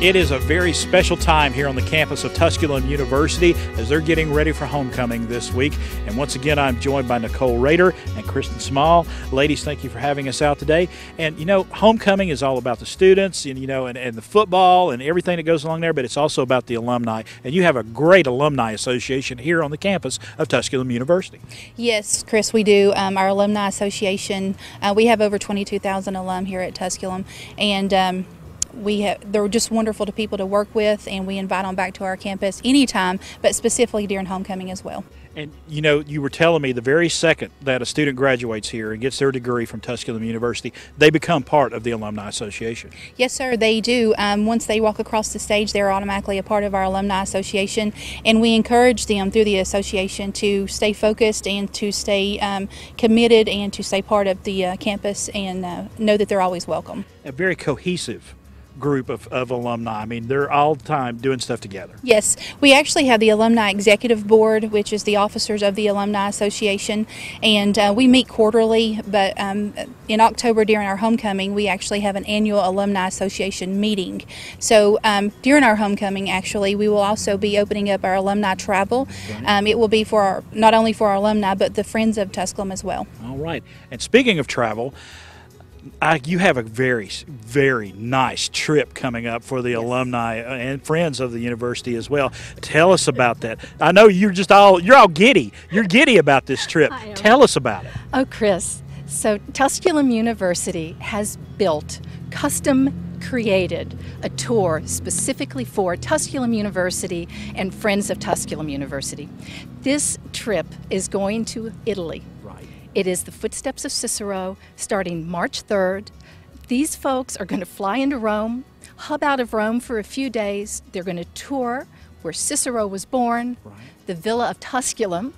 It is a very special time here on the campus of Tusculum University as they're getting ready for homecoming this week. And once again, I'm joined by Nicole Rader and Kristin Small. Ladies, thank you for having us out today. And you know, homecoming is all about the students and and the football and everything that goes along there, but it's also about the alumni. And you have a great alumni association here on the campus of Tusculum University. Yes, Chris, we do. Our alumni association, we have over 22,000 alum here at Tusculum, and they're just wonderful to people to work with, and we invite them back to our campus anytime, but specifically during homecoming as well. And you know, you were telling me the very second that a student graduates here and gets their degree from Tusculum University, they become part of the Alumni Association. Yes, sir, they do. Once they walk across the stage, they're automatically a part of our Alumni Association, and we encourage them through the association to stay focused and to stay committed and to stay part of the campus and know that they're always welcome. A very cohesive group of alumni. I mean, they're all the time doing stuff together. Yes, we actually have the Alumni Executive Board, which is the officers of the Alumni Association, and we meet quarterly, but in October during our homecoming, we actually have an annual Alumni Association meeting. So during our homecoming, actually, we will also be opening up our alumni travel. It will be for not only for our alumni, but the friends of Tusculum as well. All right. And speaking of travel, you have a very, very nice trip coming up for the alumni and friends of the university as well. Tell us about that. I know you're all giddy. You're giddy about this trip. Tell us about it. Oh, Chris. So Tusculum University has built, custom created a tour specifically for Tusculum University and friends of Tusculum University. This trip is going to Italy. It is the footsteps of Cicero starting March 3rd. These folks are going to fly into Rome, hub out of Rome for a few days. They're going to tour where Cicero was born, the Villa of Tusculum,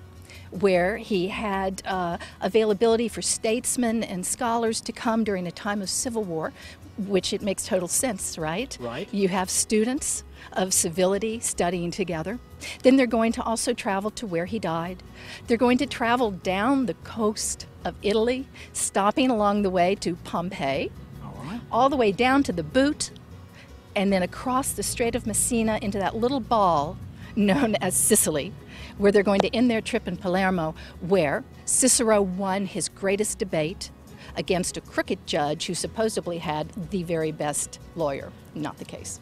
where he had availability for statesmen and scholars to come during a time of civil war, which it makes total sense, right? Right. You have students of civility studying together. Then they're going to also travel to where he died. They're going to travel down the coast of Italy, stopping along the way to Pompeii, all the way down to the Boot, and then across the Strait of Messina into that little ball known as Sicily, where they're going to end their trip in Palermo, where Cicero won his greatest debate against a crooked judge who supposedly had the very best lawyer. Not the case.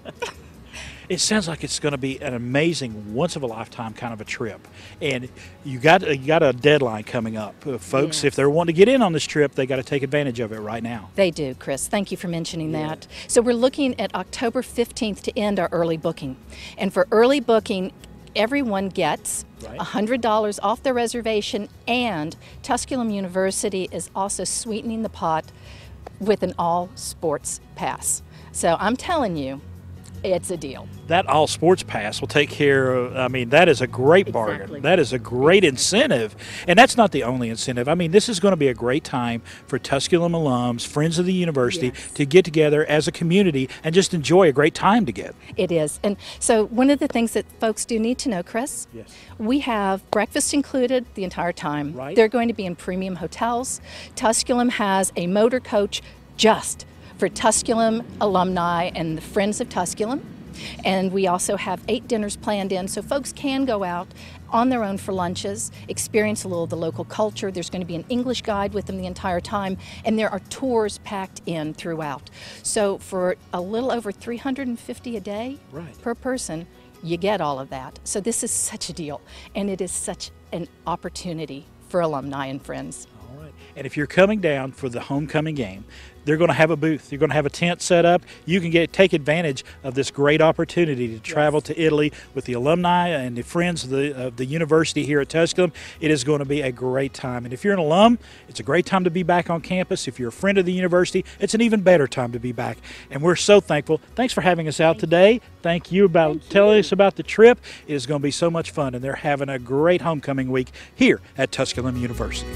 It sounds like it's going to be an amazing, once-of-a-lifetime kind of a trip. And you got a deadline coming up. Folks, if they're wanting to get in on this trip, they got to take advantage of it right now. They do, Chris. Thank you for mentioning that. So we're looking at October 15th to end our early booking. And for early booking, everyone gets $100 off their reservation, and Tusculum University is also sweetening the pot with an all-sports pass. So I'm telling you, it's a deal. That all sports pass will take care of, I mean, that is a great bargain. Exactly. That is a great incentive. And that's not the only incentive. I mean, this is going to be a great time for Tusculum alums, friends of the university, to get together as a community and just enjoy a great time together. It is. And so one of the things that folks do need to know, Chris, we have breakfast included the entire time. They're going to be in premium hotels. Tusculum has a motor coach just for Tusculum alumni and the friends of Tusculum. And we also have 8 dinners planned in, so folks can go out on their own for lunches, experience a little of the local culture. There's going to be an English guide with them the entire time, and there are tours packed in throughout. So for a little over $350 a day per person, you get all of that. So this is such a deal, and it is such an opportunity for alumni and friends. All right. And if you're coming down for the homecoming game, they're going to have a booth. You're going to have a tent set up. You can take advantage of this great opportunity to travel to Italy with the alumni and the friends of the university here at Tusculum. It is going to be a great time. And if you're an alum, it's a great time to be back on campus. If you're a friend of the university, it's an even better time to be back. And we're so thankful. Thanks for having us out today. Thank you about telling us about the trip. It is going to be so much fun, and they're having a great homecoming week here at Tusculum University.